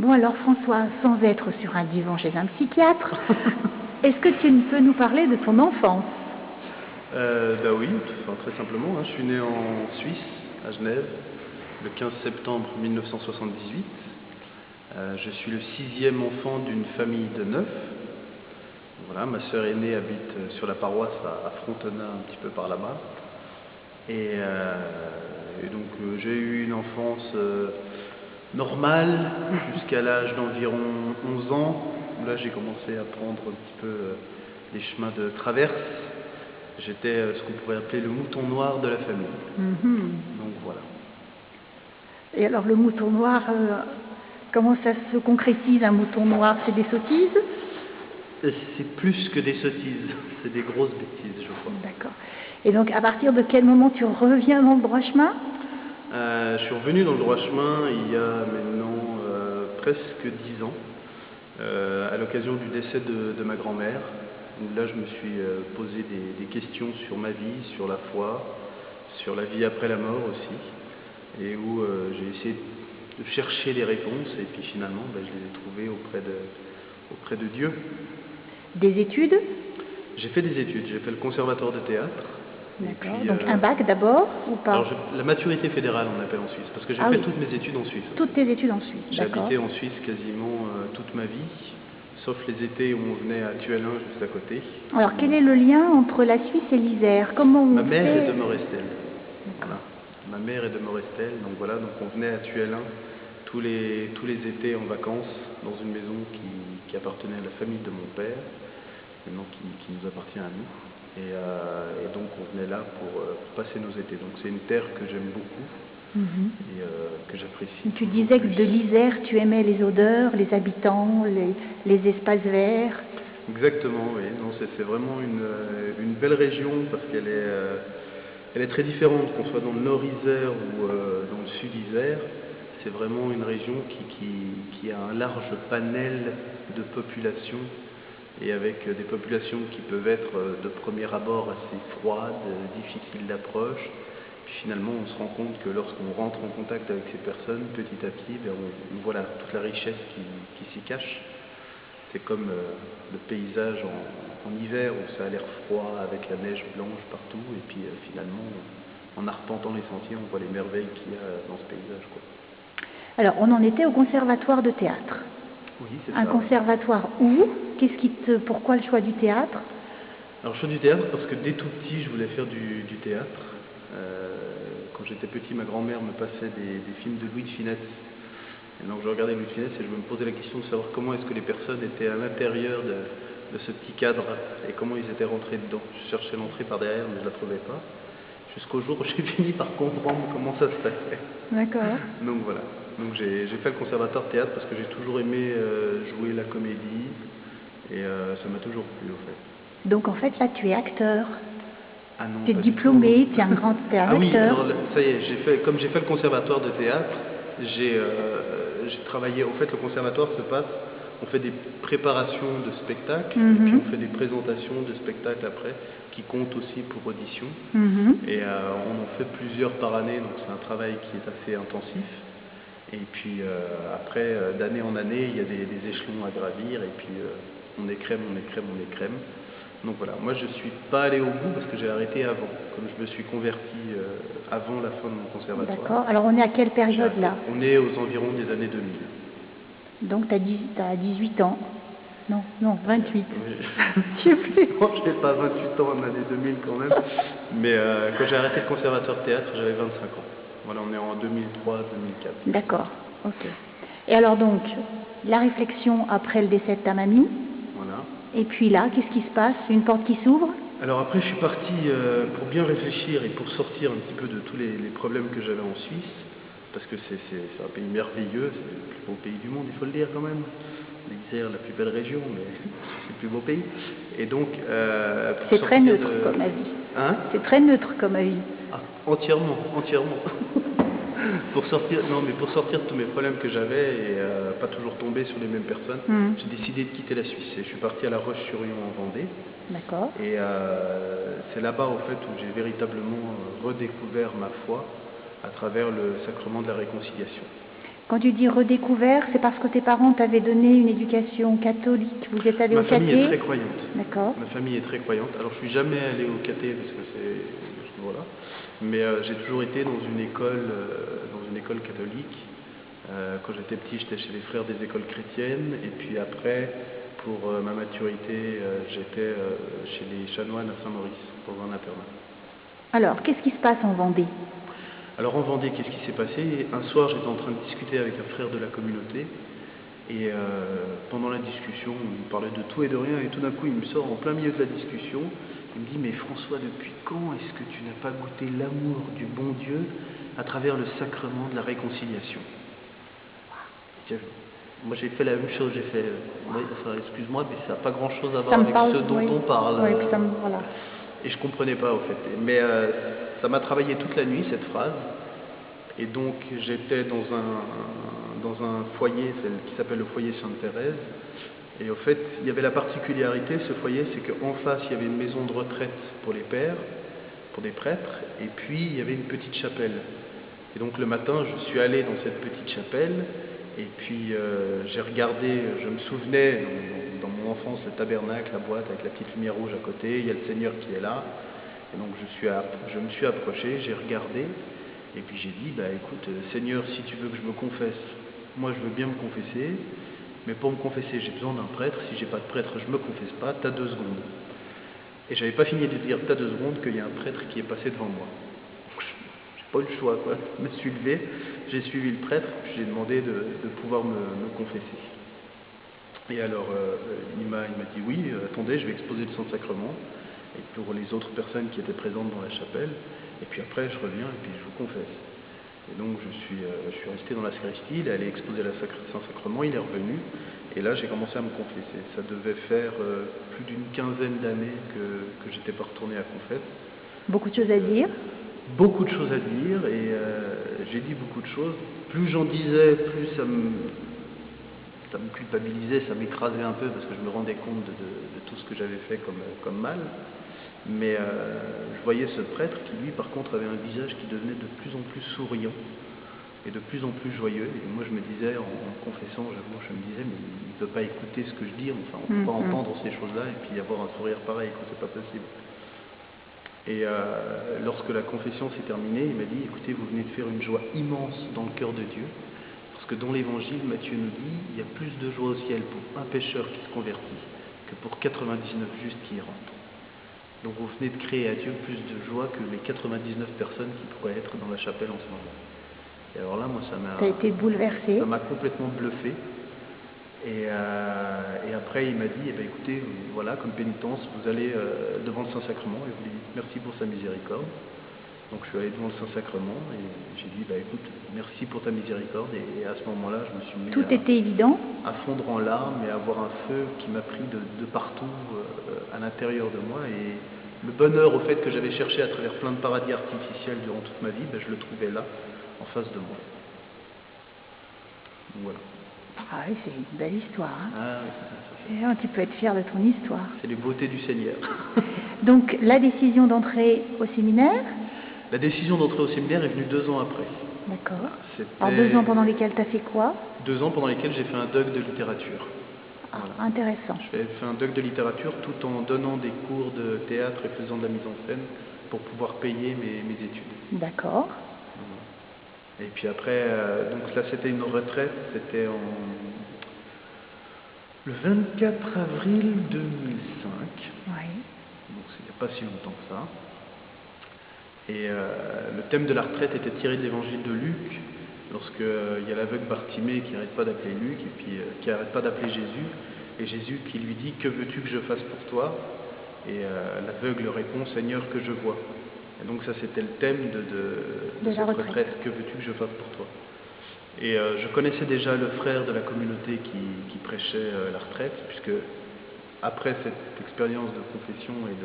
Bon alors François, sans être sur un divan chez un psychiatre, est-ce que tu peux nous parler de ton enfance? Oui, enfin, très simplement. Je suis né en Suisse, à Genève, le 15 septembre 1978. Je suis le 6e enfant d'une famille de 9. Voilà, ma sœur aînée habite sur la paroisse à Frontenat, un petit peu par là-bas. Et donc j'ai eu une enfance normale jusqu'à l'âge d'environ 11 ans, où là j'ai commencé à prendre un petit peu les chemins de traverse. J'étais ce qu'on pourrait appeler le mouton noir de la famille. Donc voilà. Et alors le mouton noir, comment ça se concrétise un mouton noir? C'est des sottises? C'est plus que des sottises, c'est des grosses bêtises, je crois. D'accord. Et donc à partir de quel moment tu reviens dans le droit chemin? Je suis revenu dans le droit chemin il y a maintenant presque 10 ans, à l'occasion du décès de ma grand-mère. Là, je me suis posé des questions sur ma vie, sur la foi, sur la vie après la mort aussi, et où j'ai essayé de chercher des réponses, et puis finalement, je les ai trouvées auprès de Dieu. Des études? J'ai fait des études, j'ai fait le conservatoire de théâtre. D'accord, donc un bac d'abord ou pas? Alors, la maturité fédérale, on appelle en Suisse, parce que j'ai fait toutes mes études en Suisse. Toutes tes études en Suisse, J'ai habité en Suisse quasiment toute ma vie, sauf les étés où on venait à Tuellin, juste à côté. Alors, quel est le lien entre la Suisse et l'Isère? Comment Ma mère est de Morestel. Voilà. Ma mère est de Morestel, donc voilà, donc on venait à Tuellin tous les étés en vacances, dans une maison qui appartenait à la famille de mon père, maintenant qui nous appartient à nous. Et donc on venait là pour passer nos étés. Donc c'est une terre que j'aime beaucoup et que j'apprécie. Tu disais que de l'Isère, tu aimais les odeurs, les habitants, les espaces verts. Exactement, oui. Non, c'est vraiment une belle région parce qu'elle est très différente, qu'on soit dans le nord Isère ou dans le sud Isère. C'est vraiment une région qui a un large panel de populations, et avec des populations qui peuvent être de premier abord assez froides, difficiles d'approche. Puis finalement, on se rend compte que lorsqu'on rentre en contact avec ces personnes, petit à petit, on voit toute la richesse qui s'y cache. C'est comme le paysage en hiver où ça a l'air froid avec la neige blanche partout, et puis finalement, en arpentant les sentiers, on voit les merveilles qu'il y a dans ce paysage, quoi. Alors, on en était au conservatoire de théâtre. Oui, c'est ça. Un conservatoire où? Pourquoi le choix du théâtre? Alors, le choix du théâtre parce que dès tout petit, je voulais faire du théâtre. Quand j'étais petit, ma grand-mère me passait des films de Louis de Funès. Et donc je regardais Louis de Funès et je me posais la question de savoir comment est-ce que les personnes étaient à l'intérieur de ce petit cadre et comment ils étaient rentrés dedans. Je cherchais l'entrée par derrière, mais je ne la trouvais pas. Jusqu'au jour où j'ai fini par comprendre comment ça se passait. D'accord. Donc voilà. Donc j'ai fait le conservatoire de théâtre parce que j'ai toujours aimé jouer la comédie et ça m'a toujours plu au fait. Donc en fait là tu es acteur. Ah non, tu es diplômé, tu es un grand acteur. Ah oui, alors ça y est, comme j'ai fait le conservatoire de théâtre, j'ai travaillé. Au fait, le conservatoire se passe, on fait des préparations de spectacles, et puis on fait des présentations de spectacles après, qui comptent aussi pour audition. Et on en fait plusieurs par année, donc c'est un travail qui est assez intensif. Et puis après, d'année en année, il y a des échelons à gravir, et puis on écrème. Donc voilà, moi je ne suis pas allé au bout parce que j'ai arrêté avant, comme je me suis converti avant la fin de mon conservatoire. D'accord, alors on est à quelle période là? On est aux environs des années 2000. Donc tu as 18 ans? Non, 28. Je sais plus. Non, je n'ai pas 28 ans en année 2000 quand même, mais quand j'ai arrêté le conservatoire de théâtre, j'avais 25 ans. Voilà, on est en 2003-2004. D'accord, ok. Et alors donc, la réflexion après le décès de ta mamie? Voilà. Et puis là, qu'est-ce qui se passe? Une porte qui s'ouvre? Alors après, je suis parti pour bien réfléchir et pour sortir un petit peu de tous les problèmes que j'avais en Suisse, parce que c'est un pays merveilleux, c'est le plus beau pays du monde, il faut le dire quand même. L'Isère, la plus belle région, mais c'est le plus beau pays. Et donc, c'est très neutre comme avis. Hein? C'est très neutre comme avis. Ah, entièrement. Pour sortir de tous mes problèmes que j'avais et pas toujours tomber sur les mêmes personnes, j'ai décidé de quitter la Suisse. Et je suis parti à La Roche-sur-Yon en Vendée. D'accord. Et c'est là-bas au fait où j'ai véritablement redécouvert ma foi à travers le sacrement de la réconciliation. Quand tu dis redécouvert, c'est parce que tes parents t'avaient donné une éducation catholique. Vous êtes allé au caté? Ma famille est très croyante. D'accord. Ma famille est très croyante. Alors je suis jamais allé au caté parce que c'est voilà. Mais j'ai toujours été dans une école catholique. Quand j'étais petit, j'étais chez les frères des écoles chrétiennes. Et puis après, pour ma maturité, j'étais chez les chanoines à Saint-Maurice, dans un internat. Alors, qu'est-ce qui se passe en Vendée? Alors en Vendée, qu'est-ce qui s'est passé? Un soir, j'étais en train de discuter avec un frère de la communauté. Et pendant la discussion, on parlait de tout et de rien. Et tout d'un coup, il me sort en plein milieu de la discussion. Il me dit, mais François, depuis quand est-ce que tu n'as pas goûté l'amour du bon Dieu à travers le sacrement de la réconciliation? Moi, j'ai fait la même chose. J'ai fait, excuse-moi, mais ça n'a pas grand-chose à voir avec ce dont on parle. Oui, puis voilà. Et je ne comprenais pas, au fait. Mais ça m'a travaillé toute la nuit, cette phrase. Et donc, j'étais dans un foyer qui s'appelle le foyer Sainte-Thérèse. Et au fait, il y avait la particularité, ce foyer, c'est qu'en face, il y avait une maison de retraite pour les pères, pour des prêtres, et puis il y avait une petite chapelle. Et donc le matin, je suis allé dans cette petite chapelle, et puis j'ai regardé, je me souvenais, dans mon enfance, le tabernacle, la boîte avec la petite lumière rouge à côté, il y a le Seigneur qui est là. Et donc je me suis approché, j'ai regardé, et puis j'ai dit, bah écoute, Seigneur, si tu veux que je me confesse, moi je veux bien me confesser, mais pour me confesser, j'ai besoin d'un prêtre. Si j'ai pas de prêtre, je me confesse pas. T'as 2 secondes. Et j'avais pas fini de dire t'as 2 secondes qu'il y a un prêtre qui est passé devant moi. J'ai pas eu le choix, quoi. Je me suis levé, j'ai suivi le prêtre, puis j'ai demandé de pouvoir me confesser. Et alors, il m'a dit oui, attendez, je vais exposer le Saint-Sacrement, et pour les autres personnes qui étaient présentes dans la chapelle, et puis après je reviens et puis je vous confesse. Et donc je suis resté dans la sacristie, il est allé exposer le Saint-Sacrement, il est revenu, et là j'ai commencé à me confesser. Ça devait faire plus d'une quinzaine d'années que j'étais pas retourné à confesse. Beaucoup de choses à dire? Beaucoup de choses à dire, et j'ai dit beaucoup de choses. Plus j'en disais, plus ça me culpabilisait, ça m'écrasait un peu, parce que je me rendais compte de tout ce que j'avais fait comme mal. Mais je voyais ce prêtre qui, lui, par contre, avait un visage qui devenait de plus en plus souriant et de plus en plus joyeux. Et moi, je me disais, en confessant, j'avoue, je me disais, mais il ne peut pas écouter ce que je dis, enfin, on ne peut pas entendre ces choses-là et puis avoir un sourire pareil, quoi, c'est pas possible. Et lorsque la confession s'est terminée, il m'a dit, écoutez, vous venez de faire une joie immense dans le cœur de Dieu, parce que dans l'Évangile, Matthieu nous dit, il y a plus de joie au ciel pour un pécheur qui se convertit que pour 99 justes qui y rentrent. Donc vous venez de créer à Dieu plus de joie que les 99 personnes qui pourraient être dans la chapelle en ce moment. Et alors là, moi, ça a été bouleversé. Ça m'a complètement bluffé. Et après, il m'a dit, eh bien, écoutez, voilà, comme pénitence, vous allez devant le Saint-Sacrement et vous lui dites merci pour sa miséricorde. Donc je suis allé devant le Saint-Sacrement et j'ai dit, bah écoute, merci pour ta miséricorde. Et à ce moment-là, je me suis mis Tout était évident. À fondre en larmes et à avoir un feu qui m'a pris de partout à l'intérieur de moi. Et le bonheur, au fait, que j'avais cherché à travers plein de paradis artificiels durant toute ma vie, ben, je le trouvais là, en face de moi. Voilà. Ah oui, c'est une belle histoire. Hein. Ah, oui, c'est ça. Tu peux être fier de ton histoire. C'est les beautés du Seigneur. Donc, la décision d'entrer au séminaire? La décision d'entrer au séminaire est venue 2 ans après. D'accord. Alors 2 ans pendant lesquels tu as fait quoi? 2 ans pendant lesquels j'ai fait un DUG de littérature. Ah, voilà. Intéressant. J'ai fait un DUG de littérature tout en donnant des cours de théâtre et faisant de la mise en scène pour pouvoir payer mes études. D'accord. Et puis après, donc là c'était une retraite, c'était le 24 avril 2005. Oui. Donc il n'y a pas si longtemps que ça. Et le thème de la retraite était tiré de l'évangile de Luc, lorsqu'il y a l'aveugle Bartimée qui n'arrête pas d'appeler Luc, et puis qui n'arrête pas d'appeler Jésus, et Jésus qui lui dit « Que veux-tu que je fasse pour toi ?» Et l'aveugle répond « Seigneur, que je vois ». Et donc ça c'était le thème de cette retraite « Que veux-tu que je fasse pour toi ?» Et je connaissais déjà le frère de la communauté qui prêchait la retraite, puisque après cette expérience de confession et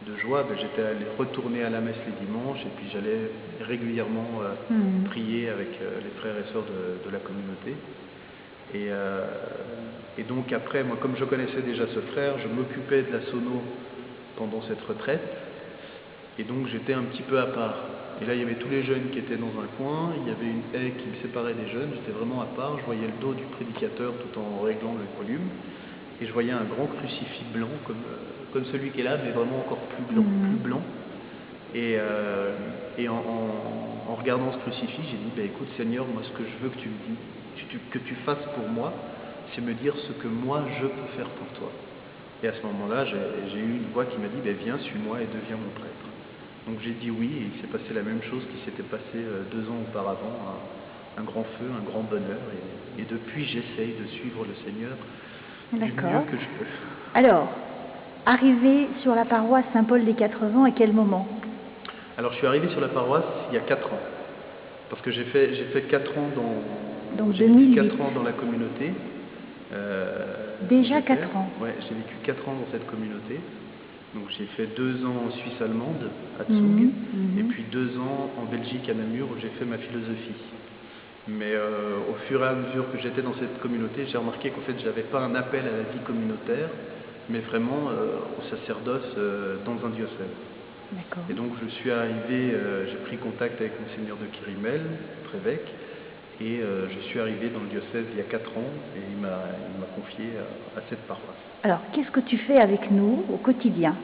de joie, ben, j'étais allé retourner à la messe les dimanches et puis j'allais régulièrement prier avec les frères et sœurs de la communauté. Et donc après, moi comme je connaissais déjà ce frère, je m'occupais de la sono pendant cette retraite et donc j'étais un petit peu à part. Et là, il y avait tous les jeunes qui étaient dans un coin, il y avait une haie qui me séparait des jeunes, j'étais vraiment à part, je voyais le dos du prédicateur tout en réglant le volume, et je voyais un grand crucifix blanc, comme celui qui est là, mais vraiment encore plus blanc. Plus blanc. Et en regardant ce crucifix, j'ai dit, écoute Seigneur, moi ce que je veux que tu me dis, que tu fasses pour moi, c'est me dire ce que moi je peux faire pour toi. Et à ce moment-là, j'ai eu une voix qui m'a dit, viens, suis-moi et deviens mon prêtre. Donc j'ai dit oui, et il s'est passé la même chose qui s'était passé 2 ans auparavant, un grand feu, un grand bonheur, et depuis j'essaye de suivre le Seigneur du mieux que je peux. Alors, arrivé sur la paroisse Saint-Paul des 80, à quel moment? Alors je suis arrivé sur la paroisse il y a 4 ans, parce que j'ai fait 4 ans Donc 2008. 4 ans dans la communauté. Déjà 4 ans. Ouais, j'ai vécu 4 ans dans cette communauté. Donc j'ai fait 2 ans en Suisse allemande, à Zug, et puis 2 ans en Belgique, à Namur, où j'ai fait ma philosophie. Mais au fur et à mesure que j'étais dans cette communauté, j'ai remarqué qu'en fait, j'avais pas un appel à la vie communautaire, mais vraiment au sacerdoce dans un diocèse. Et donc je suis arrivé, j'ai pris contact avec Monseigneur de Quirimel, prévêque, et je suis arrivé dans le diocèse il y a 4 ans, et il m'a confié à cette paroisse. Alors, qu'est-ce que tu fais avec nous au quotidien?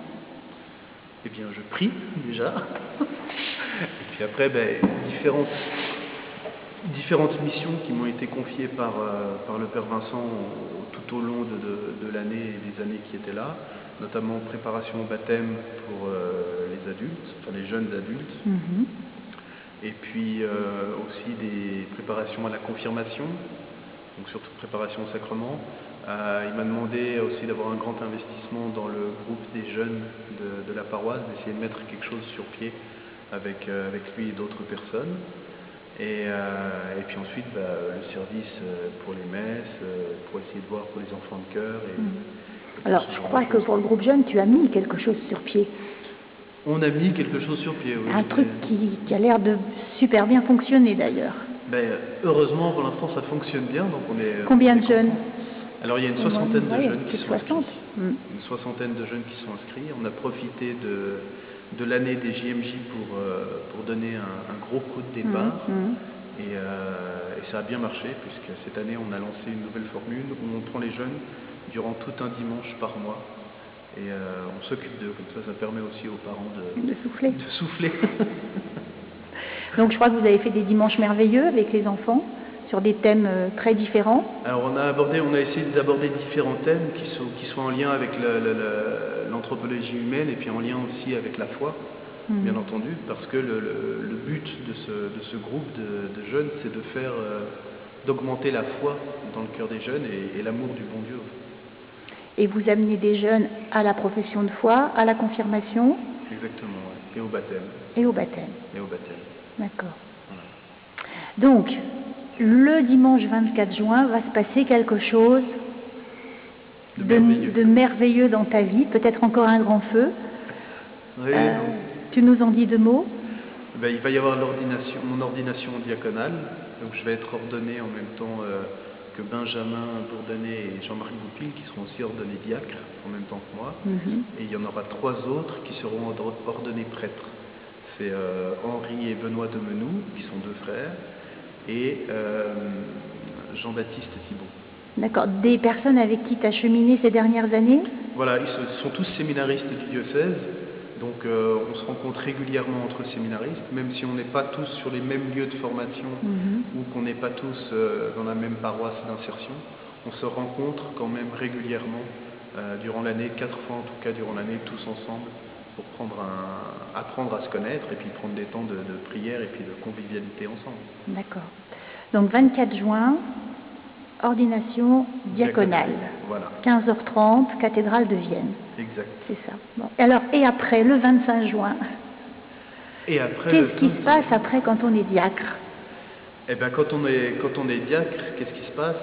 Eh bien, je prie déjà, et puis après, différentes missions qui m'ont été confiées par le Père Vincent tout au long de l'année et des années qui étaient là, notamment préparation au baptême pour les adultes, enfin les jeunes adultes, et puis aussi des préparations à la confirmation, donc surtout préparation au sacrement. Il m'a demandé aussi d'avoir un grand investissement dans le groupe des jeunes de la paroisse, d'essayer de mettre quelque chose sur pied avec lui et d'autres personnes. Et puis ensuite, le service pour les messes, pour essayer de voir pour les enfants de chœur. Alors, je crois que pour le groupe jeune, tu as mis quelque chose sur pied. On a mis quelque chose sur pied, oui. Un truc qui a l'air de super bien fonctionner d'ailleurs. Heureusement, pour l'instant, ça fonctionne bien. Donc on est, Combien de jeunes? Alors, il y a une soixantaine de jeunes qui sont inscrits. Une soixantaine de jeunes qui sont inscrits. On a profité de l'année des JMJ pour donner un gros coup de départ. Et ça a bien marché, puisque cette année, on a lancé une nouvelle formule où on prend les jeunes durant tout un dimanche par mois. Et on s'occupe d'eux, comme ça permet aussi aux parents de souffler. Donc je crois que vous avez fait des dimanches merveilleux avec les enfants, sur des thèmes très différents. Alors on a essayé d'aborder différents thèmes qui soient en lien avec l'anthropologie humaine et puis en lien aussi avec la foi, bien entendu, parce que le but de ce groupe de jeunes, c'est d'augmenter la foi dans le cœur des jeunes et l'amour du bon Dieu. Et vous amenez des jeunes à la profession de foi, à la confirmation. Exactement, ouais. Et au baptême. Et au baptême. D'accord. Voilà. Donc, le dimanche 24 juin va se passer quelque chose de merveilleux dans ta vie, peut-être encore un grand feu. Oui, tu nous en dis 2 mots? Il va y avoir mon ordination diaconale, donc je vais être ordonné en même temps que Benjamin Bourdanet et Jean-Marie Goupil, qui seront aussi ordonnés diacres en même temps que moi. Et il y en aura 3 autres qui seront ordonnés prêtres. C'est Henri et Benoît de Menou, qui sont 2 frères, et Jean-Baptiste Thibault. D'accord. Des personnes avec qui tu as cheminé ces dernières années? Voilà, ils sont tous séminaristes du diocèse, donc on se rencontre régulièrement entre séminaristes, même si on n'est pas tous sur les mêmes lieux de formation ou qu'on n'est pas tous dans la même paroisse d'insertion. On se rencontre quand même régulièrement durant l'année, 4 fois en tout cas durant l'année, tous ensemble, pour apprendre à se connaître et puis prendre des temps de prière et puis de convivialité ensemble. D'accord. Donc 24 juin, ordination diaconale. Voilà. 15h30, cathédrale de Vienne. Exact. C'est ça. Bon. Alors, et après, le 25 juin, qu'est-ce qui se passe après quand on est diacre? Eh bien, quand on est diacre, qu'est-ce qui se passe?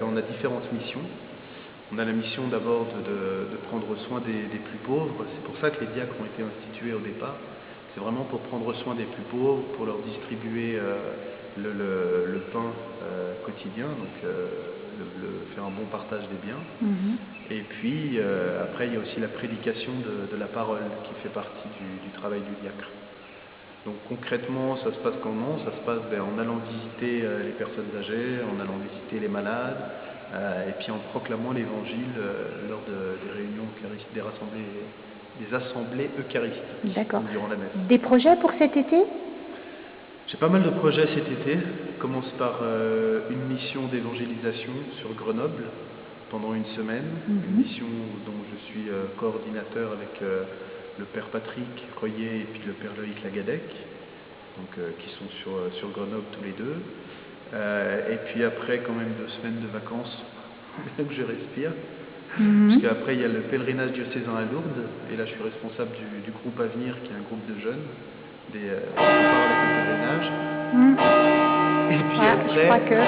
On a différentes missions. On a la mission d'abord de prendre soin des plus pauvres. C'est pour ça que les diacres ont été institués au départ. C'est vraiment pour prendre soin des plus pauvres, pour leur distribuer le pain quotidien, donc faire un bon partage des biens. Et puis après il y a aussi la prédication de la parole qui fait partie du travail du diacre. Donc concrètement, ça se passe comment? Ça se passe en allant visiter les personnes âgées, en allant visiter les malades, et puis en proclamant l'évangile lors des réunions eucharistes, des assemblées eucharistiques. D'accord. Durant la messe. Des projets pour cet été? J'ai pas mal de projets cet été. Je commence par une mission d'évangélisation sur Grenoble pendant une semaine, une mission dont je suis coordinateur avec le père Patrick Royer et puis le père Loïc Lagadec, donc, qui sont sur Grenoble tous les deux. Et puis après, quand même 2 semaines de vacances, que je respire. Parce qu'après, il y a le pèlerinage diocésain à Lourdes, et là je suis responsable du groupe Avenir, qui est un groupe de jeunes, qui part avec le pèlerinage. Et puis après... Je crois que...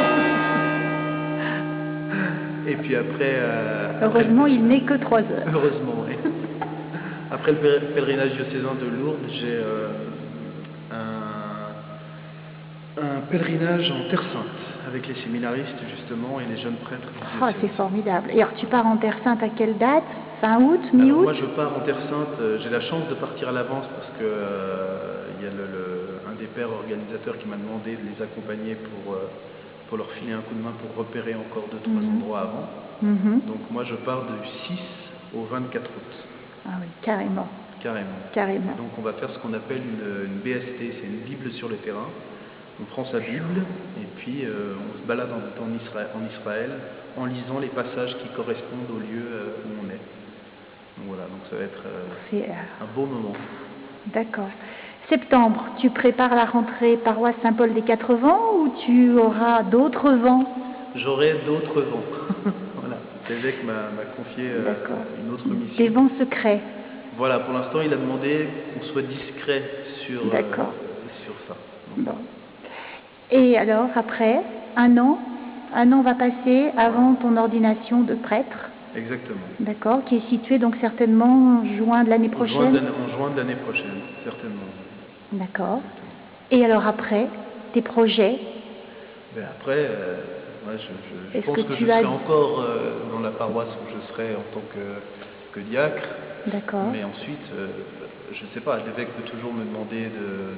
Et puis après... Heureusement, il n'est que 3 heures. Heureusement, oui. Après le pèlerinage diocésain de Lourdes, j'ai un pèlerinage en Terre Sainte, avec les séminaristes justement et les jeunes prêtres. Oh, c'est formidable. Et alors tu pars en Terre Sainte à quelle date? Fin août, mi-août? Moi je pars en Terre Sainte, j'ai la chance de partir à l'avance parce que il y a un des pères organisateurs qui m'a demandé de les accompagner pour leur filer un coup de main pour repérer encore 2-3 endroits avant. Donc moi je pars du 6 au 24 août. Ah oui, carrément. Carrément. Donc on va faire ce qu'on appelle une BST, c'est une Bible sur le terrain. On prend sa Bible et puis on se balade en Israël en lisant les passages qui correspondent au lieu où on est. Donc voilà, donc ça va être un beau moment. D'accord. Septembre, tu prépares la rentrée paroisse Saint-Paul des 4 Vents ou tu auras d'autres vents? J'aurai d'autres vents. Voilà, l'évêque m'a confié une autre mission. Des vents secrets. Voilà, pour l'instant il a demandé qu'on soit discret sur ça. Bon. Et alors, après, un an va passer avant ton ordination de prêtre. Exactement. D'accord, qui est situé donc certainement en juin de l'année prochaine. En juin de l'année prochaine, certainement. D'accord. Et alors après, tes projets? Après, je pense que je serai encore dans la paroisse où je serai en tant que diacre. D'accord. Mais ensuite, je ne sais pas, l'évêque peut toujours me demander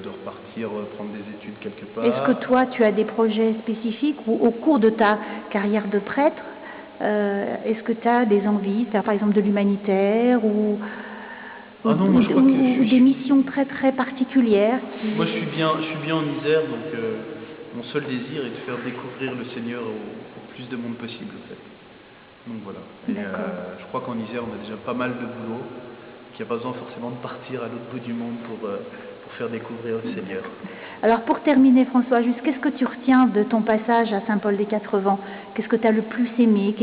de repartir, prendre des études quelque part. Est-ce que toi, tu as des projets spécifiques ou au cours de ta carrière de prêtre, est-ce que tu as des envies, par exemple de l'humanitaire ou des missions très très particulières? Moi, je suis bien en Isère, donc mon seul désir est de faire découvrir le Seigneur au plus de monde possible, en fait. Donc voilà. Et je crois qu'en Isère, on a déjà pas mal de boulot, qu'il n'y a pas besoin forcément de partir à l'autre bout du monde pour faire découvrir le Seigneur. Alors pour terminer, François, juste qu'est-ce que tu retiens de ton passage à Saint-Paul des 4 Vents? Qu'est-ce que tu as le plus aimé?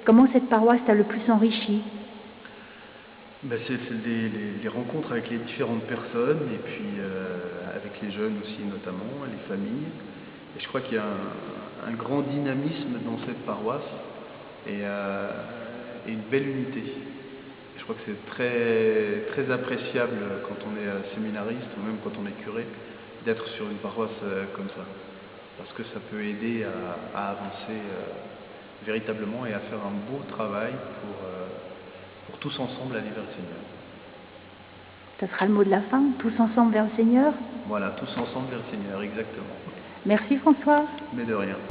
Comment cette paroisse t'a le plus enrichi? C'est les rencontres avec les différentes personnes et puis avec les jeunes aussi notamment, les familles. Et je crois qu'il y a un grand dynamisme dans cette paroisse et une belle unité. Je crois que c'est très, très appréciable quand on est séminariste ou même quand on est curé d'être sur une paroisse comme ça. Parce que ça peut aider à avancer véritablement et à faire un beau travail pour tous ensemble aller vers le Seigneur. Ça sera le mot de la fin, tous ensemble vers le Seigneur? Voilà, tous ensemble vers le Seigneur, exactement. Merci François. Mais de rien.